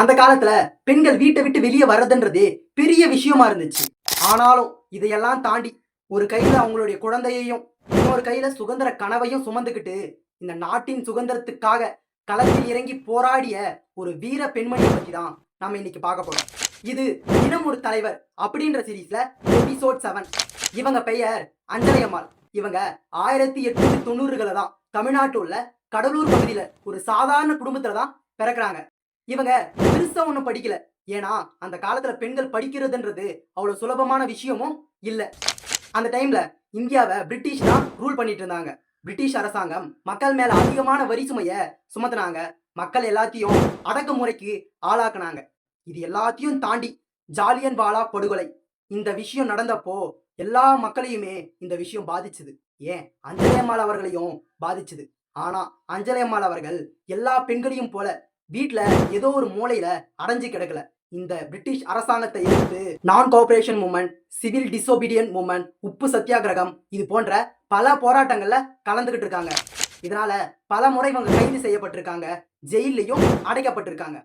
அந்த காலத்துல பெண்கள் வீட்டை விட்டு வெளியே வர்றதுன்றதே பெரிய விஷயமா இருந்துச்சு. ஆனாலும் இதையெல்லாம் தாண்டி ஒரு கையில அவங்களுடைய குழந்தையையும் இன்னொரு கையில சுதந்திர கனவையும் சுமந்துக்கிட்டு இந்த நாட்டின் சுதந்திரத்துக்காக களத்தில் இறங்கி போராடிய ஒரு வீர பெண்மணியை பத்தி தான் நாம இன்னைக்கு பார்க்க போறோம். இது தினம் ஒரு தலைவர் அப்படின்ற சீரீஸ்ல எபிசோட் 7. இவங்க பெயர் அஞ்சலை அம்மாள். இவங்க 1890களை தான் தமிழ்நாட்டில் உள்ள கடலூர் பகுதியில ஒரு சாதாரண குடும்பத்துல தான் பிறக்கிறாங்க. இவங்க பெருசா ஒன்றும் படிக்கல. ஏன்னா அந்த காலத்துல பெண்கள் படிக்கிறதுன்றது அவ்வளவு சுலபமான விஷயமும் இல்ல. அந்த டைம்ல இந்தியாவை பிரிட்டிஷ் தான் ரூல் பண்ணிட்டு இருந்தாங்க. பிரிட்டிஷ் அரசாங்கம் மக்கள் மேல அதிகமான வரி சுமைய சுமத்துனாங்க. மக்கள் எல்லாத்தையும் அடக்குமுறைக்கு ஆளாக்குனாங்க. இது எல்லாத்தையும் தாண்டி ஜாலியன் வாலா படுகொலை இந்த விஷயம் நடந்தப்போ எல்லா மக்களையுமே இந்த விஷயம் பாதிச்சுது. ஏன் அஞ்சலை அம்மாள் அவர்களையும் பாதிச்சுது. ஆனா அஞ்சலை அம்மாள் அவர்கள் எல்லா பெண்களையும் போல வீட்டுல ஏதோ ஒரு மூலையில அடைஞ்சு கிடக்கல. இந்த பிரிட்டிஷ் அரசாங்கத்தை எதிர்த்து நான் cooperation movement, civil disobedient movement, உப்பு சத்தியாகிரகம் இது போன்ற பல போராட்டங்கள்ல கலந்துகிட்டு இருக்காங்க. இதனால பல முறை இவங்க கைது செய்யப்பட்டிருக்காங்க, ஜெயிலையும் அடைக்கப்பட்டிருக்காங்க.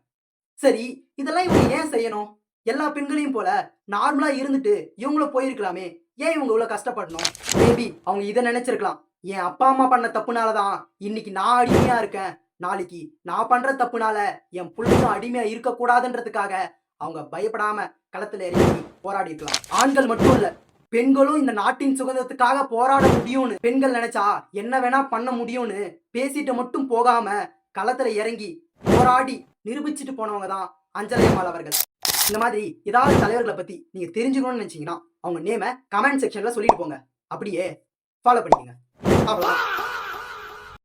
சரி, இதெல்லாம் இவங்க ஏன் செய்யணும்? எல்லா பெண்களையும் போல நார்மலா இருந்துட்டு இவங்களும் போயிருக்கலாமே, ஏன் இவங்க இவ்வளவு கஷ்டப்படணும்? மேபி அவங்க இதை நினைச்சிருக்கலாம், என் அப்பா அம்மா பண்ண தப்புனாலதான் இன்னைக்கு நான் அடிமையா இருக்கேன், நாளைக்கு நான் பண்ற தப்புனால என் பிள்ளையும் அடிமையா இருக்க கூடாதுன்றதுக்காக அவங்க பயப்படாம களத்துல இறங்கி போராடி இருக்கலாம். ஆண்கள் மட்டும் இல்ல, பெண்களும் இந்த நாட்டின் சுதந்திரத்துக்காக போராட முடியும்னு பெண்கள் நினைச்சா என்ன வேணா பண்ண முடியும்னு பேசிட்டு மட்டும் போகாம களத்துல இறங்கி போராடி நிரூபிச்சுட்டு போனவங்க தான் அஞ்சலை அம்மாள் அவர்கள். இந்த மாதிரி ஏதாவது தலைவர்களை பத்தி நீங்க தெரிஞ்சுக்கணும்னு நினைச்சீங்கன்னா அவங்க நேம கமெண்ட் செக்ஷன்ல சொல்லிட்டு போங்க. அப்படியே ஃபாலோ பண்ணிக்கங்க. அவ்வளவுதான்.